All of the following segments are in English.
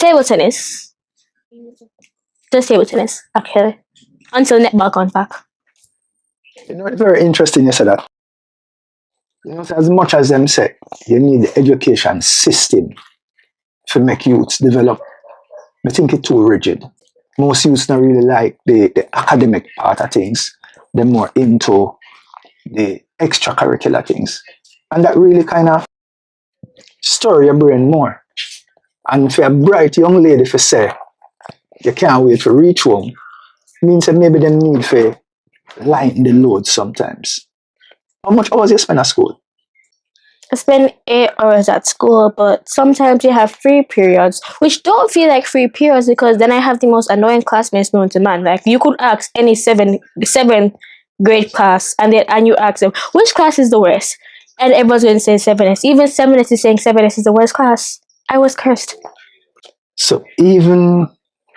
Table tennis. Just table tennis, actually. Until netball comes back. You know, it's very interesting you say that. You know, so as much as them say, you need the education system to make youths develop. I think it's too rigid. Most youths don't really like the academic part of things. They're more into the extracurricular things. And that really kind of stir your brain more. And for a bright young lady to say, you can't wait to reach home, means that maybe they need to lighten the load sometimes. How much hours you spend at school? I spend 8 hours at school, but sometimes you have free periods, which don't feel like free periods because then I have the most annoying classmates known to man. Like you could ask any seven grade class, and you ask them which class is the worst, and everyone's going to say 7S. Even 7S is saying 7S is the worst class. I was cursed. So even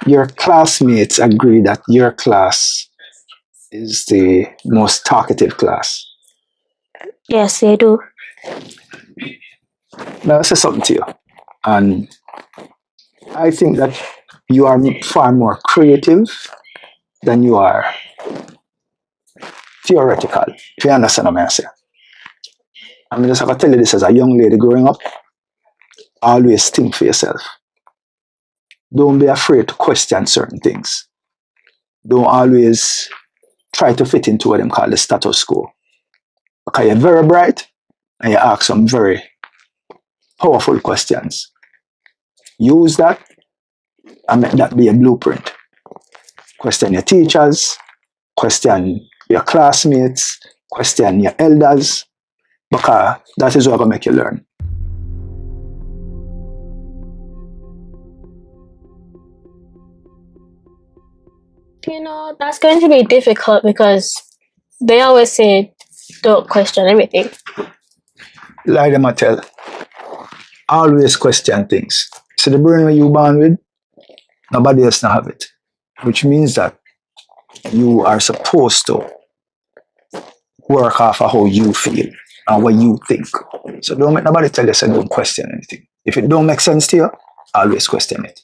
your classmates agree that your class is the most talkative class. Yes, they do. Now, I'll say something to you. And I think that you are far more creative than you are theoretical, if you understand what I'm saying. I mean, just have to tell you this as a young lady growing up, always think for yourself. Don't be afraid to question certain things. Don't always try to fit into what they call the status quo. Because you're very bright and you ask some very powerful questions. Use that and make that be a blueprint. Question your teachers, question your classmates, question your elders, because that is what will make you learn. You know, that's going to be difficult because they always say don't question everything. Like them I tell, always question things. So the brain when you born with, nobody else not have it. Which means that you are supposed to work off of how you feel and what you think. So don't make nobody tell you so don't question anything. If it don't make sense to you, always question it.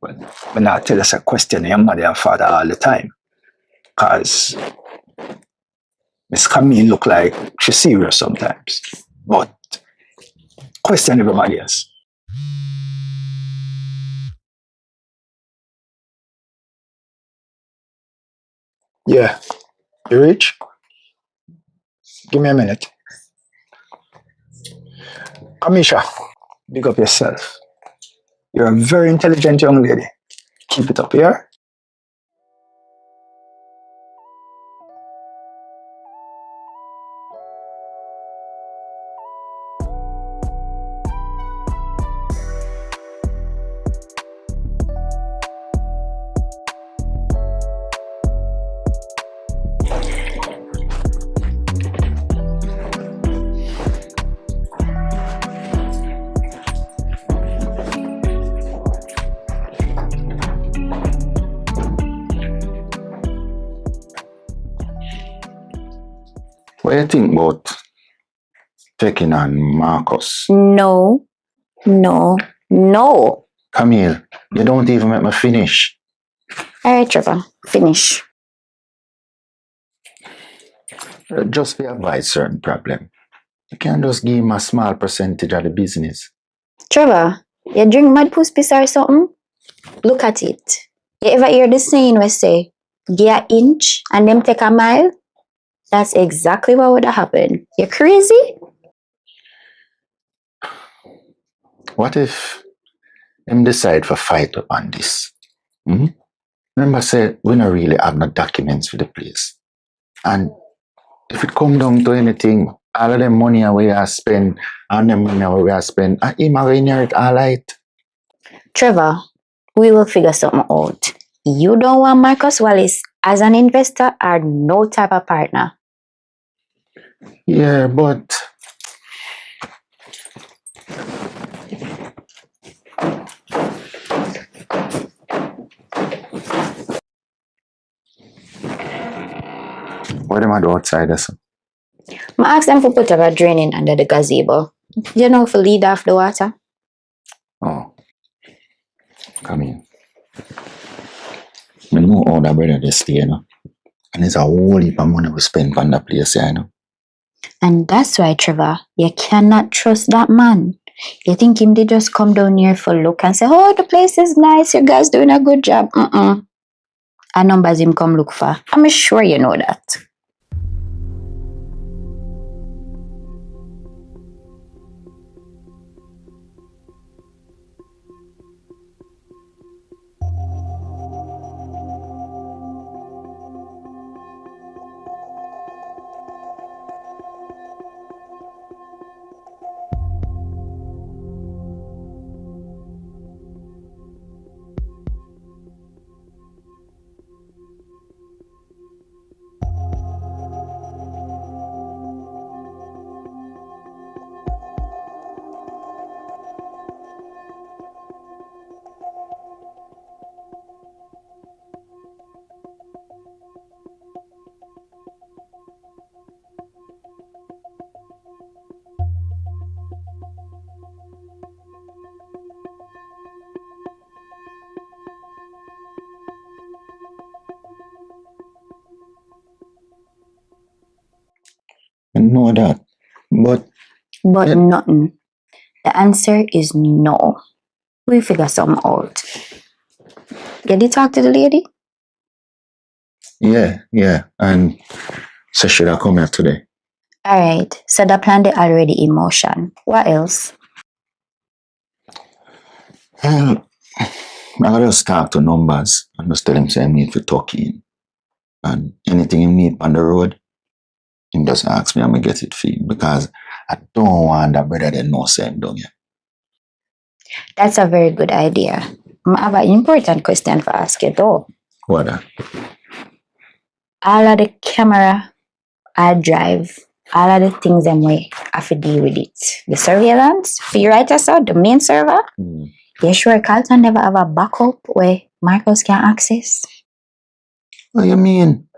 Well, when I tell us a question your mother and father all the time. Because Miss Camille look like she's serious sometimes. But question everybody else. Yeah. You reach? Give me a minute. Amisha, big up yourself. You're a very intelligent young lady. Keep it up, yeah? What do you think about taking on Marcus? No. Camille, you don't even make me finish. Alright, Trevor, finish. Just to avoid certain problem. You can't just give him a small percentage of the business. Trevor, you drink mad puss piss or something? Look at it. You ever hear the saying we say, give an inch and them take a mile? That's exactly what would have happened. You crazy? What if them decide for fight up on this? Remember, say we don't really have no documents for the place. And if it come down to anything, all of them money we have spent and them money we have spent, him are inherit all right. Trevor, we will figure something out. You don't want Marcus Wallace as an investor or no type of partner. Yeah, but what am I do outside this? I asked them to put up a draining under the gazebo. You know, for lead off the water. Oh. Come in. I know all that brother they stay, you know. And it's a whole heap of money we spend on that place, you know. And that's why, Trevor, you cannot trust that man. You think him they just come down here for look and say, oh, the place is nice, you guys doing a good job. A numbers him come look for. I'm sure you know that. I know that. But But Yeah. nothing. The answer is no. We figure something out. Get you talk to the lady? yeah. And so should I come here today? Alright, so the plan they already in motion. What else? Well, I just talk to numbers and just tell him say I need for talking. And anything you meet on the road, him just ask me, I'm gonna get it for him because I don't want that brother that know say him down here. That's a very good idea. I have an important question for ask you though. What that? All of the camera, I drive, all of the things them way I have to deal with it. The surveillance, for you right us out, the main server. You sure Carlton never have a backup where Marcos can access? What you mean?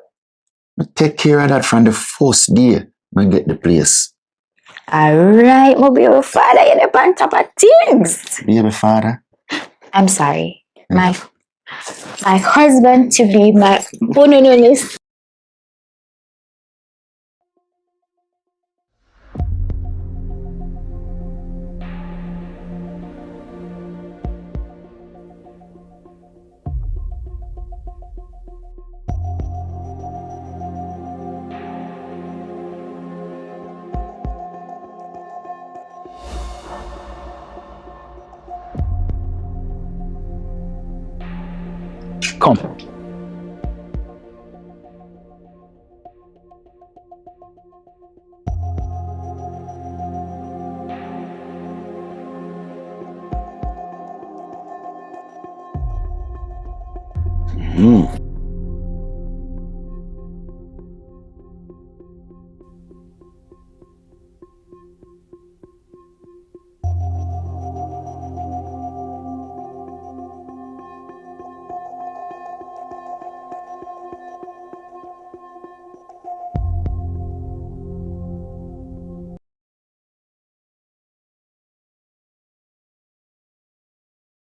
I take care of that from the first day when I get the place. Alright, my baby father, you're the on top of things. Baby father. I'm sorry. My husband to be my bonus. Come.